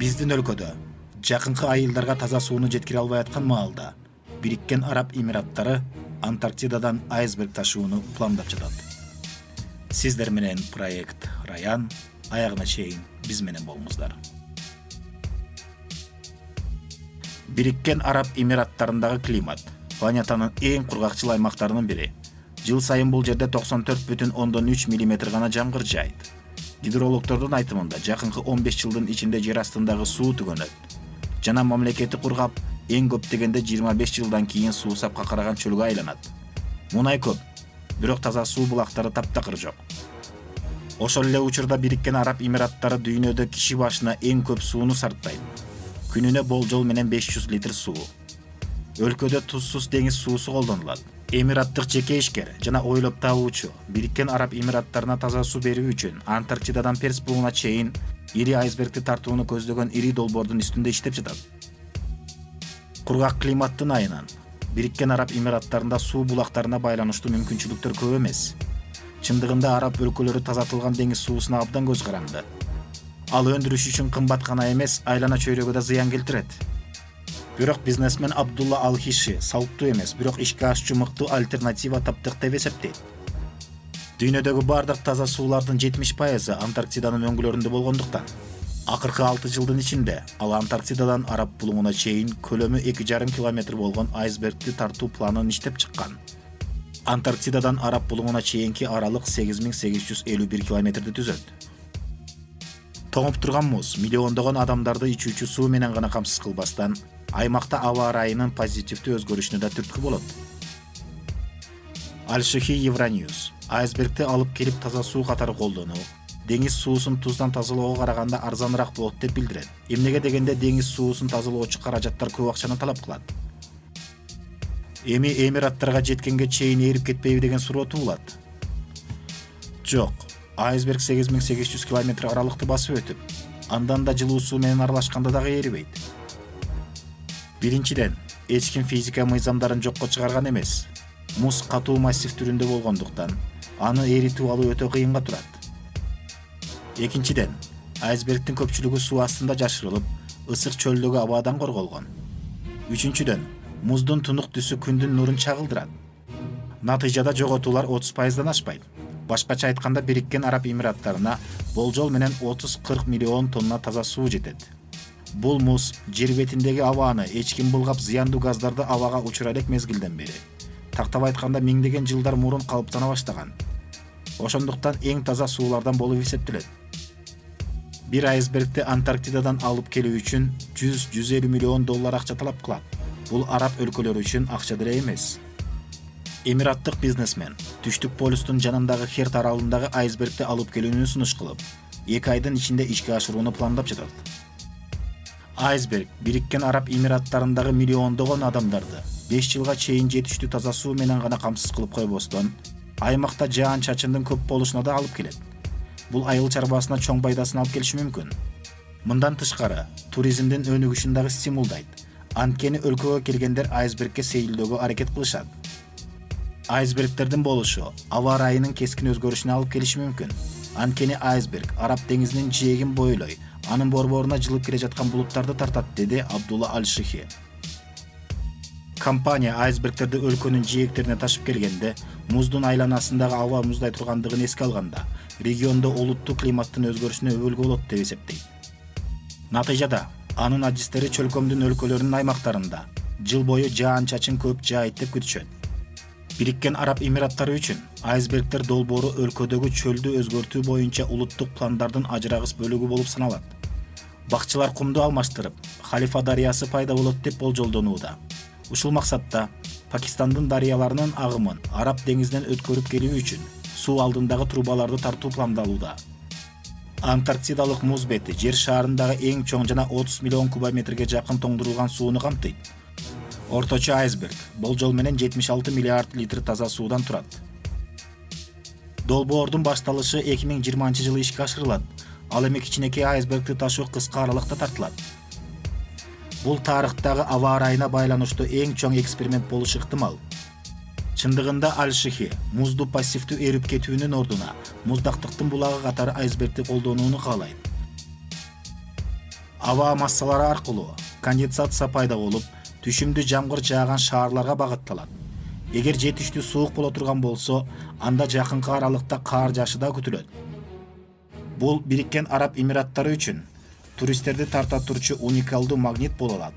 Биздин өлкөдө жакынкы айылдарга таза сууну жеткире албай аткан маалда Бириккен Араб Эмираттары Антарктидадан айсберг ташууну пландап жатат. Сиздер менен проект Раян, аягына чейин биз менен болуңуздар. Бириккен Араб Эмираттарындагы климат планетанын эң кургакчыл аймактарынын бири. Жыл сайын бул жерде 94,3 мм гана жамгыр жаайт. Гидрологтордун айтымында жакынкы 15 жылдын ичинде жер астындагы суу түгөнөт. Жана мамлекети кургап, эң көп дегенде 25 жылдан кийин суусапка караган чөлгө айланат. Мунай көп, бирок таза суу булактары таптакыр жок. Ошол эле учурда Бириккен Араб Эмираттары дүйнөдө киши башына эң көп сууну сарптайт. Күнүнө болжол менен 500 литр суу. Өлкөдө тузсуз деңиз суусу колдонулат. Эмираттык жеке ишкер жана ойлоп табуучу Бириккен Араб Эмираттарына таза суу берүү үчүн Антарктидадан Перс булуна чейин ири айсбергти тартууну көздөгөн ири долбоордун үстүндө иштеп жатат. Кургак климаттын айынан Бириккен Араб Эмираттарында суу булактарына байланыштуу мүмкүнчүлүктөр көп эмес. Чындыгында араб өлкөлөрү тазартылган деңиз суусуна абдан көз каранды. Ал өндүрүш үчүн кымбат гана эмес, айлана чөйрөгө да зыян келтирет. Бирок бизнесмен Абдулла Ал-Хиши салттуу эмес, бирок ишке ашчу мыктуу альтернатива таптык деп эсептейт. Дүйнөдөгү бардык таза суулардын 70% Антарктиданын өңгөлөрүндө болгондуктан, акыркы 6 жылдын ичинде ал Антарктидадан Араб булуңуна чейин көлөмү 2,5 километр болгон айсбергти тартуу планын иштеп чыккан. Антарктидадан Араб булуңуна чейинки аралык 8851 километрди түзөт. Тоңуп турган муз миллиондогон адамдарды ичүүчү суу менен гана камсыз кылбастан, аймакта аба ырайынын позитивдүү өзгөрүшүнө да түрткү болот. Аль-Шихи Евроньюз айсбергти алып келип таза суу катары колдонуу деңиз суусун туздан тазалоого караганда арзаныраак болот деп билдирет. Эмнеге дегенде деңиз суусун тазалоочу каражаттар көп акчаны талап кылат. Эми Эмираттарга жеткенге чейин эрип кетпейби деген суроо туулат. Жок, айсберг 8800 километр аралыкты басып өтүп, андан да жылуу суу менен аралашканда дагы эрибейт. Биринчиден, эч ким физика мыйзамдарын жокко чыгарган эмес. Муз катуу массив түрүндө болгондуктан, аны эритип алуу өтө кыйынга турат. Экинчиден, айсбергдин көпчүлүгү суу астында жашырылып, ысык чөлдөгү абадан корголгон. Үчүнчүдөн, муздун тунук түсү күндүн нурун чагылдырат. Натыйжада жоготуулар 30%дан ашпайт. Башкача айтканда, Бириккен Араб Эмираттарына болжол менен 30-40 миллион тонна таза суу жетет. Бул муз жер бетиндеги абаны эч ким булгап зыяндуу газдарды абага учура элек мезгилден бери, тактап айтканда миңдеген жылдар мурун калыптана баштаган. Ошондуктан эң таза суулардан болуп эсептелет. Бир айсбергти Антарктидадан алып келүү үчүн 100-150 миллион доллар акча талап кылат. Бул араб өлкөлөрү үчүн акча деле эмес. Эмираттык бизнесмен Түштүк полюстун жанындагы Херт аралындагы айсбергти алып келүүнү сунуш кылып, 2 айдын ичинде ишке ашырууну пландап жатат. Айсберг Бириккен Араб Эмираттарындагы миллиондогон адамдарды 5 жылга чейин жетиштүү таза суу менен гана камсыз кылып койбостон, аймакта жаан-чачындын көп болушуна да алып келет. Бул айыл чарбасына чоң пайдасын алып келиши мүмкүн. Мындан тышкары, туризмдин өнүгүшүн дагы стимулдайт. Анткени өлкөгө келгендер айсбергке сейилдөөгө аракет кылышат. Айсбергтердин болушу аба ырайынын кескин өзгөрүшүнө алып келиши мүмкүн. Анткени айсберг Араб деңизинин жээгин бойлой, анын борборуна жылып келе жаткан булуттарды тартат, деди Абдулла Аль-Шихи. Компания айсбергтерди өлкөнүн жээктерине ташып келгенде, муздун айланасындагы аба муздай тургандыгын эске алганда, региондо олуттуу климаттын өзгөрүшүнө өбөлгө болот деп эсептейт. Натыйжада, анын адистери чөлкөмдүн өлкөлөрүнүн аймактарында жыл бою жаан-чачын көп жаайт деп күтүшөт. Бириккен Араб Эмираттары үчүн айсбергтер долбоору өлкөдөгү чөлдү өзгөртүү боюнча улуттук пландардын ажырагыс бөлүгү болуп саналат. Бакчылар кумду алмаштырып, Халифа дарыясы пайда болот деп болжолдонууда. Ушул максатта Пакистандын дарыяларынын агымын Араб деңизинен өткөрүп келүү үчүн суу алдындагы трубаларды тартуу пландалууда. Антарктидалык муз бети жер шаарындагы эң чоң жана 30 миллион кубометрге жакын тоңдурулган сууну камтыйт. Орточо айсберг болжол менен 76 миллиард литр таза суудан турат. Долбоордун башталышы 2020 жылы ишке ашырылат. Ал эми кичинекей айсбергти ташуу кыска аралыкта тартылат. Бул тарыхтагы аба ырайына байланыштуу эң чоң эксперимент болушу ыктымал. Чындыгында Аль-Шихи музду пассивдүү эрип кетүүнүн ордуна муздактыктын булагы катары айсбергти колдонууну каалайт. аба массалары аркылуу конденсация пайда болуп, түшүмдүү жамгыр жааган шаарларга багытталат. Эгер жетиштүү суук боло турган болсо, анда жакынкы аралыкта каар жаашы да күтүлөт. Бул Бириккен Араб Эмираттары үчүн туристтерди тарта турчу уникалдуу магнит боло алат.